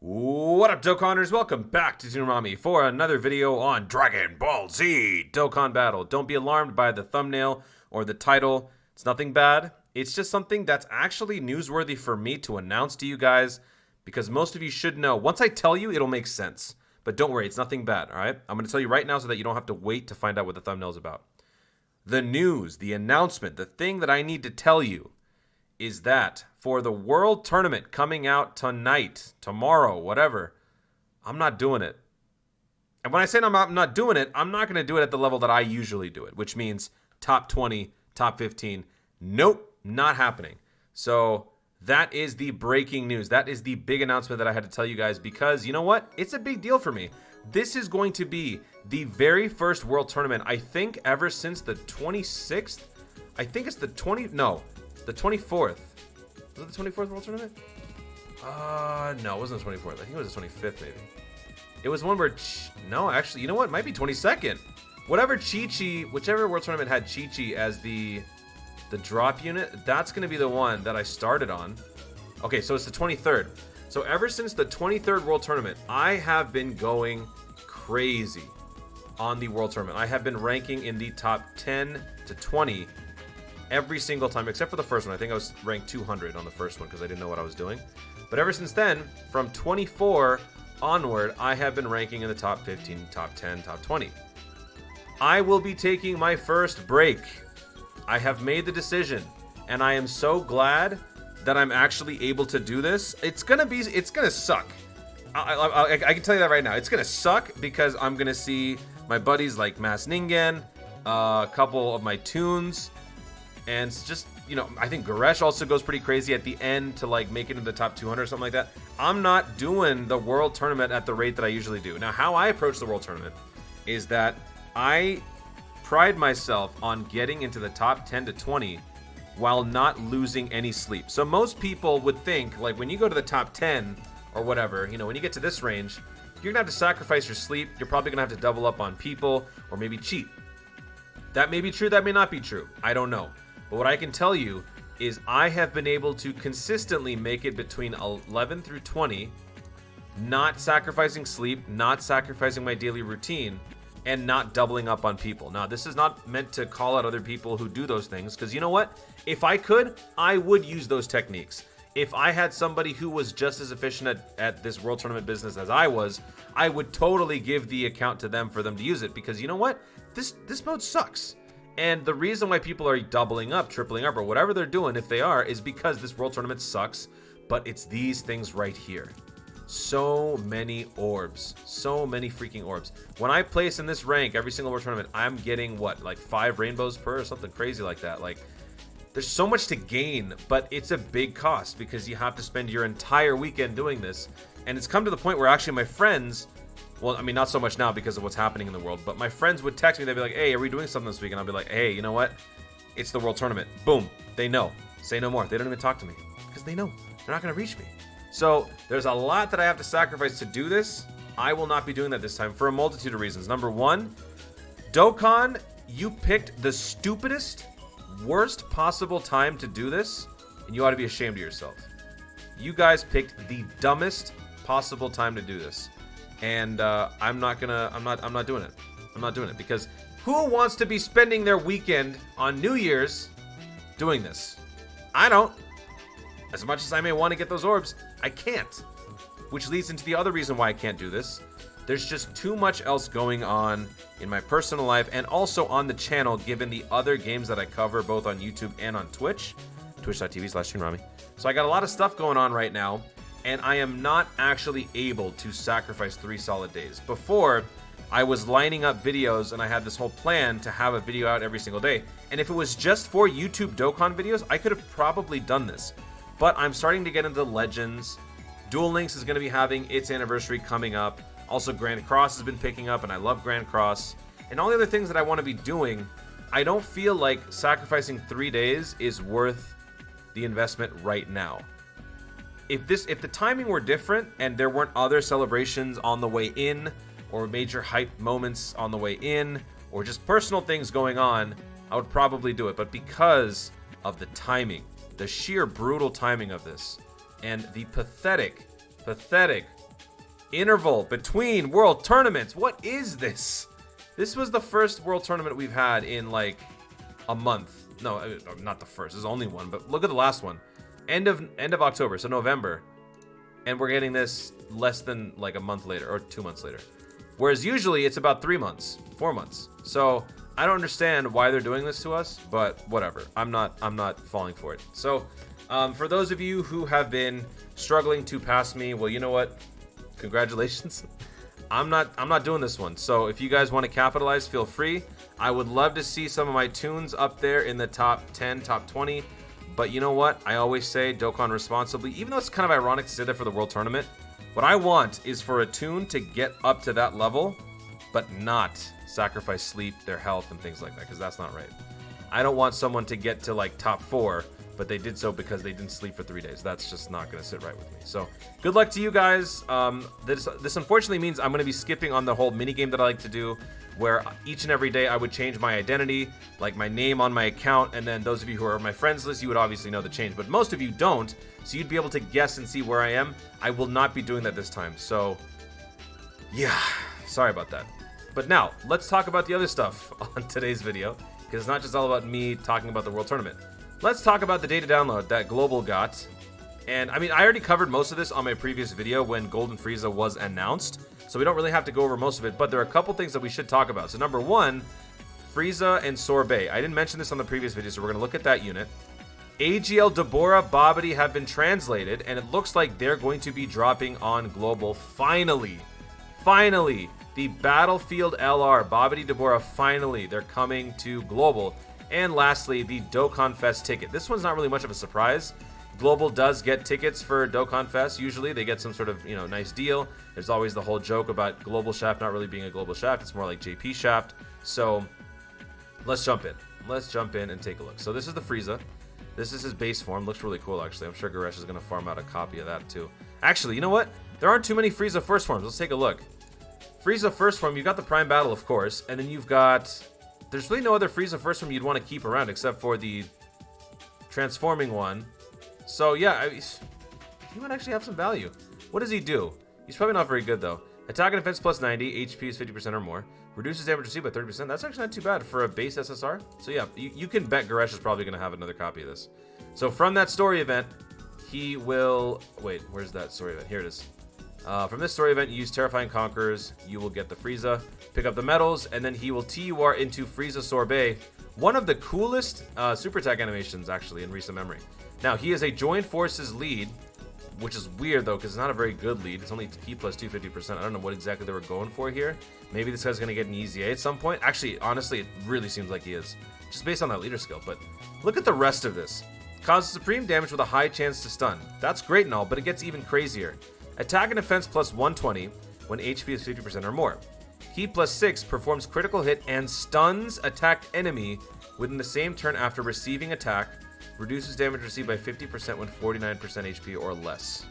What up, Dokkanners? Welcome back to Tsunami for another video on Dragon Ball Z Dokkan Battle. Don't be alarmed by the thumbnail or the title. It's nothing bad. It's just something that's actually newsworthy for me to announce to you guys, because most of you should know. Once I tell you, it'll make sense. But don't worry, it's nothing bad, alright? I'm going to tell you right now so that you don't have to wait to find out what the thumbnail's about. The news, the announcement, the thing that I need to tell you is that for the World Tournament coming out tonight, tomorrow, whatever, I'm not doing it. And when I say I'm not doing it, I'm not going to do it at the level that I usually do it, which means top 20, top 15. Nope, not happening. So that is the breaking news. That is the big announcement that I had to tell you guys, because you know what? It's a big deal for me. This is going to be the very first World Tournament, I think, ever since the 26th. I think it's the 24th. Was it the 24th World Tournament? No, it wasn't the 24th. I think it was the 25th, maybe. It was one where... No, actually, you know what? It might be 22nd. Whatever whichever World Tournament had Chi-Chi as the drop unit, that's going to be the one that I started on. Okay, so it's the 23rd. So ever since the 23rd World Tournament, I have been going crazy on the World Tournament. I have been ranking in the top 10 to 20 every single time, except for the first one. I think I was ranked 200 on the first one because I didn't know what I was doing. But ever since then, from 24 onward, I have been ranking in the top 15, top 10, top 20. I will be taking my first break. I have made the decision, and I am so glad that I'm actually able to do this. It's gonna suck. I can tell you that right now. It's gonna suck because I'm gonna see my buddies like Mass Ningen, a couple of my tunes, and it's just, you know, I think Goresh also goes pretty crazy at the end to like make it into the top 200 or something like that. I'm not doing the World Tournament at the rate that I usually do. Now, how I approach the World Tournament is that I pride myself on getting into the top 10 to 20 while not losing any sleep. So most people would think, like, when you go to the top 10 or whatever, you know, when you get to this range, you're gonna have to sacrifice your sleep. You're probably gonna have to double up on people or maybe cheat. That may be true, that may not be true. I don't know. But what I can tell you is I have been able to consistently make it between 11 through 20, not sacrificing sleep, not sacrificing my daily routine, and not doubling up on people. Now, this is not meant to call out other people who do those things, because you know what? If I could, I would use those techniques. If I had somebody who was just as efficient at this World Tournament business as I was, I would totally give the account to them for them to use it, because you know what? This mode sucks. And the reason why people are doubling up, tripling up, or whatever they're doing, if they are, is because this World Tournament sucks, but it's these things right here. So many orbs. So many freaking orbs. When I place in this rank every single World Tournament, I'm getting, what, like 5 rainbows per or something crazy like that. Like, there's so much to gain, but it's a big cost because you have to spend your entire weekend doing this. And it's come to the point where actually my friends... Well, I mean, not so much now because of what's happening in the world, but my friends would text me. They'd be like, hey, are we doing something this week? And I'll be like, hey, you know what? It's the World Tournament. Boom. They know. Say no more. They don't even talk to me because they know. They're not going to reach me. So there's a lot that I have to sacrifice to do this. I will not be doing that this time for a multitude of reasons. Number one, Dokkan, you picked the stupidest, worst possible time to do this, and you ought to be ashamed of yourself. You guys picked the dumbest possible time to do this. And I'm not doing it. I'm not doing it because who wants to be spending their weekend on New Year's doing this? I don't. As much as I may want to get those orbs, I can't. Which leads into the other reason why I can't do this. There's just too much else going on in my personal life and also on the channel, given the other games that I cover both on YouTube and on Twitch. Twitch.tv/Tsunami. So I got a lot of stuff going on right now. And I am not actually able to sacrifice 3 solid days. Before, I was lining up videos and I had this whole plan to have a video out every single day. And if it was just for YouTube Dokkan videos, I could have probably done this. But I'm starting to get into Legends. Duel Links is going to be having its anniversary coming up. Also, Grand Cross has been picking up, and I love Grand Cross. And all the other things that I want to be doing, I don't feel like sacrificing 3 days is worth the investment right now. If the timing were different and there weren't other celebrations on the way in or major hype moments on the way in or just personal things going on, I would probably do it. But because of the timing, the sheer brutal timing of this, and the pathetic Interval between world tournaments. What is this? This was the first world tournament we've had in like a month. No, not the first. There's only one, but look at the last one. End of October, so November. And we're getting this less than like a month later or 2 months later. Whereas usually it's about 3 months, 4 months. So I don't understand why they're doing this to us, but whatever. I'm not falling for it. So for those of you who have been struggling to pass me, well, you know what? Congratulations. I'm not doing this one. So if you guys want to capitalize, feel free. I would love to see some of my tunes up there in the top 10, top 20. But you know what? I always say Dokkan responsibly. Even though it's kind of ironic to say that for the World Tournament, what I want is for a tune to get up to that level, but not sacrifice sleep, their health, and things like that, because that's not right. I don't want someone to get to like top 4, but they did so because they didn't sleep for 3 days. That's just not going to sit right with me. So good luck to you guys. This unfortunately means I'm going to be skipping on the whole mini game that I like to do, where each and every day I would change my identity, like my name on my account, and then those of you who are on my friends list, you would obviously know the change, but most of you don't, so you'd be able to guess and see where I am. I will not be doing that this time, so yeah, sorry about that. But now, let's talk about the other stuff on today's video, because it's not just all about me talking about the World Tournament. Let's talk about the data download that Global got. And I mean, I already covered most of this on my previous video when Golden Frieza was announced, so we don't really have to go over most of it, but there are a couple things that we should talk about. So number one, Frieza and Sorbet. I didn't mention this on the previous video, so we're going to look at that unit. AGL, Dabura, Babidi have been translated, and it looks like they're going to be dropping on Global finally. Finally, the Battlefield LR, Babidi, Dabura, finally, they're coming to Global. And lastly, the Dokkan Fest ticket. This one's not really much of a surprise. Global does get tickets for Dokkan Fest. Usually they get some sort of, nice deal. There's always the whole joke about Global Shaft not really being a Global Shaft. It's more like JP Shaft. So let's jump in. Let's jump in and take a look. So this is the Frieza. This is his base form. Looks really cool, actually. I'm sure Goresh is going to farm out a copy of that, too. Actually, you know what? There aren't too many Frieza first forms. Let's take a look. Frieza first form, you've got the Prime Battle, of course. And then you've got... There's really no other Frieza first form you'd want to keep around except for the transforming one. So, yeah, he might actually have some value. What does he do? He's probably not very good, though. Attack and defense plus 90. HP is 50% or more. Reduces damage received by 30%. That's actually not too bad for a base SSR. So, yeah, you can bet Goresh is probably going to have another copy of this. So, from that story event, he will... Wait, where's that story event? Here it is. From this story event, you use Terrifying Conquerors. You will get the Frieza. Pick up the medals, and then he will TUR into Frieza Sorbet. One of the coolest super attack animations, actually, in recent memory. Now, he is a joined forces lead, which is weird, though, because it's not a very good lead. It's only Ki plus 250%. I don't know what exactly they were going for here. Maybe this guy's going to get an easy A at some point. Actually, honestly, it really seems like he is, just based on that leader skill. But look at the rest of this. Causes supreme damage with a high chance to stun. That's great and all, but it gets even crazier. Attack and defense plus 120 when HP is 50% or more. Ki plus 6 performs critical hit and stuns attacked enemy within the same turn after receiving attack. Reduces damage received by 50% when 49% HP or less.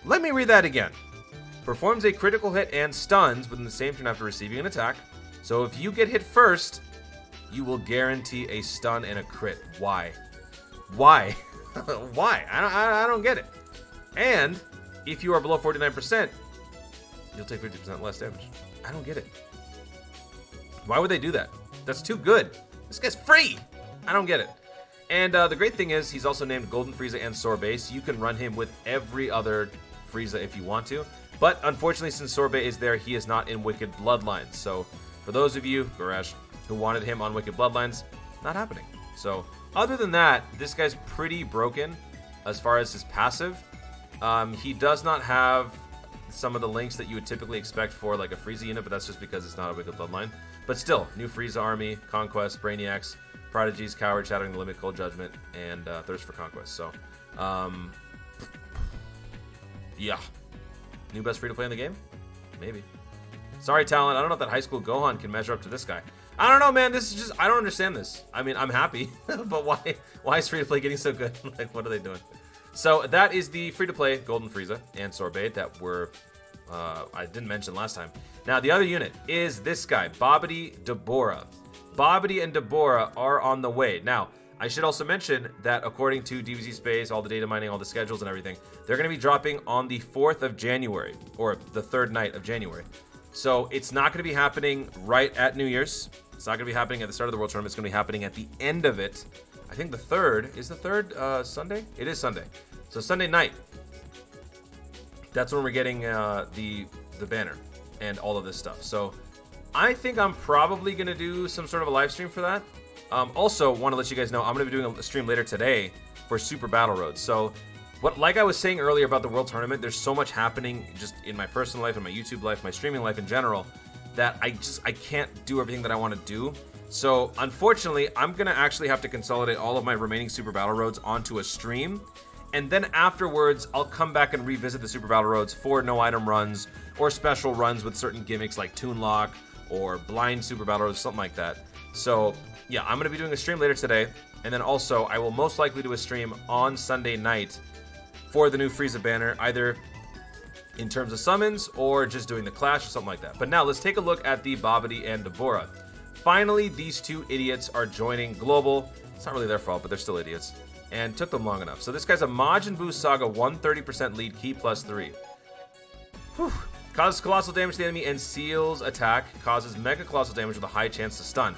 Let me read that again. Performs a critical hit and stuns within the same turn after receiving an attack. So if you get hit first, you will guarantee a stun and a crit. Why? Why? Why? I don't get it. And if you are below 49%, you'll take 50% less damage. I don't get it. Why would they do that? That's too good. This guy's free. I don't get it. And the great thing is he's also named Golden Frieza and Sorbet, so you can run him with every other Frieza if you want to. But unfortunately, since Sorbet is there, he is not in Wicked Bloodlines. So for those of you, Goresh, who wanted him on Wicked Bloodlines, not happening. So other than that, this guy's pretty broken as far as his passive. He does not have some of the links that you would typically expect for like a Frieza unit, but that's just because it's not a Wicked Bloodline. But still, new Frieza army, Conquest, Brainiacs, Prodigies, Coward, Shattering the Limit, Cold Judgment, and Thirst for Conquest. So, yeah. New best free-to-play in the game? Maybe. Sorry, Talon. I don't know if that high school Gohan can measure up to this guy. I don't know, man. This is just... I don't understand this. I mean, I'm happy. But why is free-to-play getting so good? Like, what are they doing? So, that is the free-to-play Golden Frieza and Sorbet that were... I didn't mention last time. Now, the other unit is this guy, Babidi Dabura. Babidi and Dabura are on the way. Now, I should also mention that according to DBZ Space, all the data mining, all the schedules and everything, they're going to be dropping on the 4th of January, or the 3rd night of January. So it's not going to be happening right at New Year's. It's not going to be happening at the start of the World Tournament. It's going to be happening at the end of it. I think the 3rd, is the 3rd Sunday? It is Sunday. So Sunday night, that's when we're getting the banner and all of this stuff. So I think I'm probably going to do some sort of a live stream for that. Also, want to let you guys know, I'm going to be doing a stream later today for Super Battle Roads. So, like I was saying earlier about the World Tournament, there's so much happening just in my personal life, in my YouTube life, my streaming life in general, that I can't do everything that I want to do. So, unfortunately, I'm going to actually have to consolidate all of my remaining Super Battle Roads onto a stream. And then afterwards, I'll come back and revisit the Super Battle Roads for no item runs or special runs with certain gimmicks like Toon Lock or blind Super Battle Roads, something like that. So, yeah, I'm going to be doing a stream later today. And then also, I will most likely do a stream on Sunday night for the new Frieza banner, either in terms of summons or just doing the Clash or something like that. But now, let's take a look at the Babidi and Dabura. Finally, these two idiots are joining Global. It's not really their fault, but they're still idiots. And took them long enough. So this guy's a Majin Buu Saga 130% lead, key +3. Whew. Causes colossal damage to the enemy and seals attack. Causes mega colossal damage with a high chance to stun.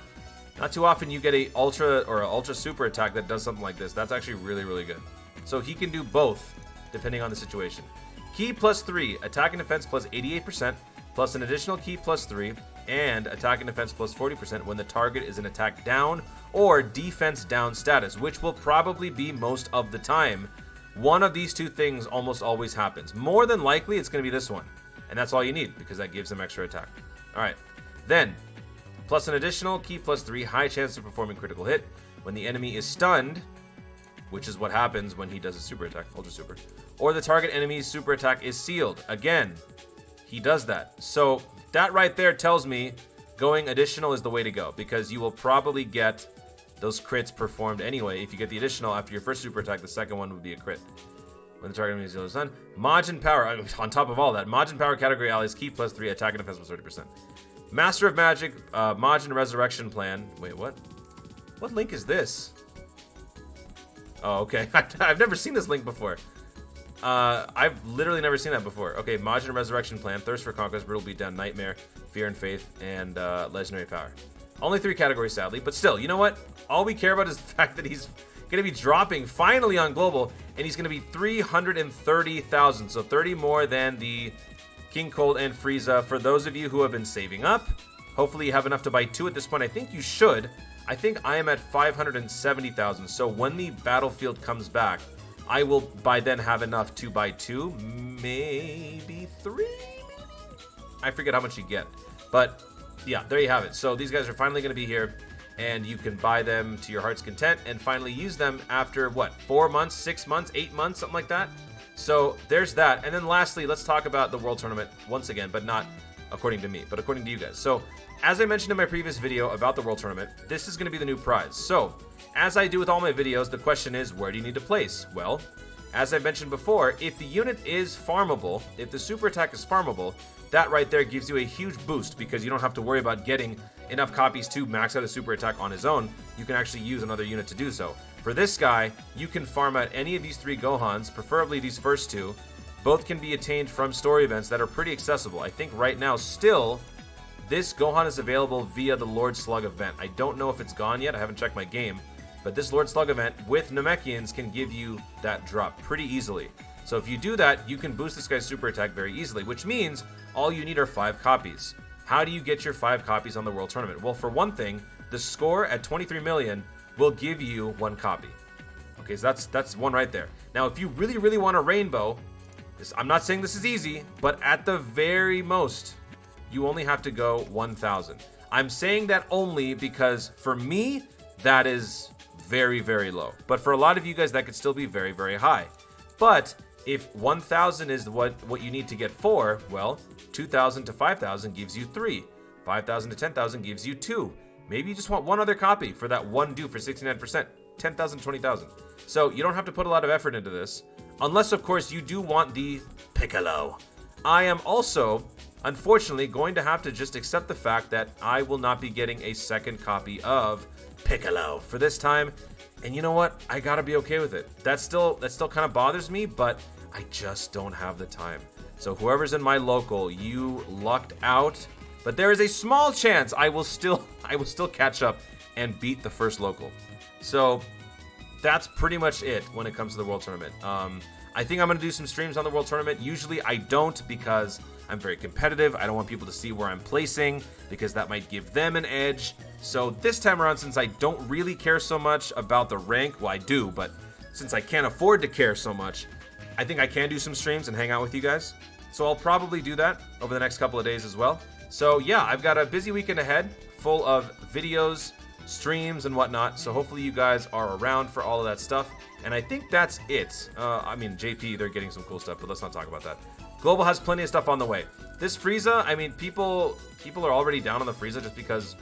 Not too often you get a ultra or a ultra super attack that does something like this. That's actually really, really good. So he can do both, depending on the situation. Key +3, attack and defense +88%, plus an additional key +3, and attack and defense +40% when the target is in attack down or defense down status, which will probably be most of the time. One of these two things almost always happens. More than likely, it's going to be this one. And that's all you need, because that gives him extra attack. Alright, then, plus an additional key +3, high chance of performing critical hit when the enemy is stunned, which is what happens when he does a super attack, ultra super, or the target enemy's super attack is sealed. Again, he does that. So that right there tells me going additional is the way to go, because you will probably get those crits performed anyway. If you get the additional after your first super attack, the second one would be a crit. When the target enemy is stunned. Majin Power, on top of all that, Majin Power category allies, key +3, attack and defense +30%. Master of Magic, Majin Resurrection Plan. Wait, what? What link is this? Oh, okay. I've never seen this link before. I've literally never seen that before. Okay, Majin Resurrection Plan, Thirst for Conquest, Brutal Beatdown, Nightmare, Fear and Faith, and Legendary Power. Only 3 categories, sadly, but still, you know what? All we care about is the fact that he's going to be dropping finally on Global, and he's going to be 330,000, so 30 more than the King Cold and Frieza. For those of you who have been saving up, hopefully you have enough to buy 2 at this point. I think you should. I think I am at 570,000, so when the battlefield comes back, I will by then have enough to buy 2, maybe 3, maybe? I forget how much you get, but yeah, there you have it. So these guys are finally going to be here, and you can buy them to your heart's content and finally use them after, what, 4 months, 6 months, 8 months, something like that? So there's that. And then lastly, let's talk about the World Tournament once again, but not according to me, but according to you guys. So as I mentioned in my previous video about the World Tournament, this is going to be the new prize. So as I do with all my videos, the question is, where do you need to place? Well, as I mentioned before, if the unit is farmable, if the super attack is farmable, that right there gives you a huge boost, because you don't have to worry about getting enough copies to max out a super attack on his own. You can actually use another unit to do so. For this guy, you can farm out any of these 3 Gohans, preferably these first 2. Both can be attained from story events that are pretty accessible. I think right now, still, this Gohan is available via the Lord Slug event. I don't know if it's gone yet. I haven't checked my game. But this Lord Slug event with Namekians can give you that drop pretty easily. So if you do that, you can boost this guy's super attack very easily, which means all you need are 5 copies. How do you get your 5 copies on the World Tournament? Well, for one thing, the score at 23 million will give you 1 copy. Okay, so that's one right there. Now, if you really, really want a rainbow, I'm not saying this is easy, but at the very most, you only have to go 1,000. I'm saying that only because for me, that is very, very low. But for a lot of you guys, that could still be very, very high. But if 1,000 is what you need to get 4, well, 2,000 to 5,000 gives you 3. 5,000 to 10,000 gives you 2. Maybe you just want 1 other copy for that 1 do for 69%. 10,000, 20,000. So you don't have to put a lot of effort into this. Unless, of course, you do want the Piccolo. I am also, unfortunately, going to have to just accept the fact that I will not be getting a second copy of Piccolo. For this time, And you know what? I gotta be okay with it. That still kind of bothers me, but I just don't have the time. So whoever's in my local, you lucked out. But there is a small chance I will still catch up and beat the first local. So that's pretty much it when it comes to the World Tournament. I think I'm going to do some streams on the World Tournament. Usually I don't because I'm very competitive. I don't want people to see where I'm placing because that might give them an edge. So this time around, since I don't really care so much about the rank, well, I do, but since I can't afford to care so much, I think I can do some streams and hang out with you guys. So I'll probably do that over the next couple of days as well. So yeah, I've got a busy weekend ahead full of videos, streams, and whatnot. So hopefully you guys are around for all of that stuff. And I think that's it. I mean, JP, they're getting some cool stuff, but let's not talk about that. Global has plenty of stuff on the way. This Frieza, I mean, people are already down on the Frieza just because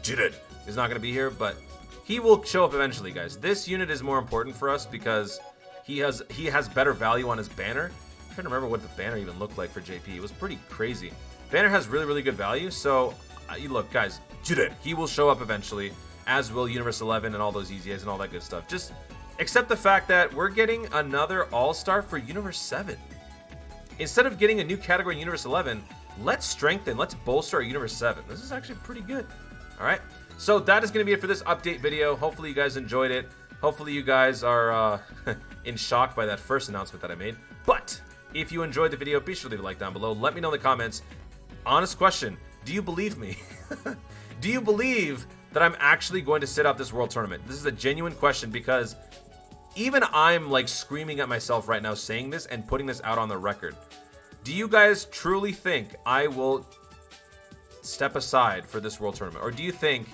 Jiren is not going to be here, but he will show up eventually, guys. This unit is more important for us because he has better value on his banner. I'm trying to remember what the banner even looked like for JP. It was pretty crazy. Banner has really, really good value, so look, guys, Jiren, he will show up eventually, as will Universe 11 and all those EZAs and all that good stuff. Just accept the fact that we're getting another All-Star for Universe 7. Instead of getting a new category in Universe 11, let's bolster our Universe 7. This is actually pretty good. All right, so that is going to be it for this update video. Hopefully you guys enjoyed it. Hopefully you guys are in shock by that first announcement that I made. But if you enjoyed the video, be sure to leave a like down below. Let me know in the comments. Honest question, do you believe me? Do you believe that I'm actually going to sit out this World Tournament? This is a genuine question because even I'm like screaming at myself right now saying this and putting this out on the record. Do you guys truly think I will step aside for this World Tournament? Or do you think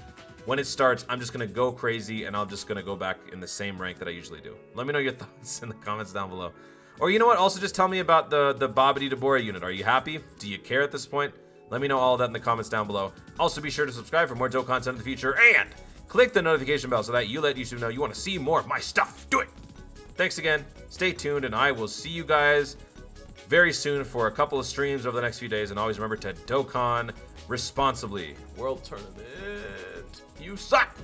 when it starts, I'm just going to go crazy and I'm just going to go back in the same rank that I usually do? Let me know your thoughts in the comments down below. Or you know what? Also just tell me about the Babidi and Dabura unit. Are you happy? Do you care at this point? Let me know all of that in the comments down below. Also be sure to subscribe for more dope content in the future and click the notification bell so that you let YouTube know you want to see more of my stuff. Do it! Thanks again. Stay tuned and I will see you guys very soon for a couple of streams over the next few days. And always remember to Dokkan responsibly. World Tournament. You suck!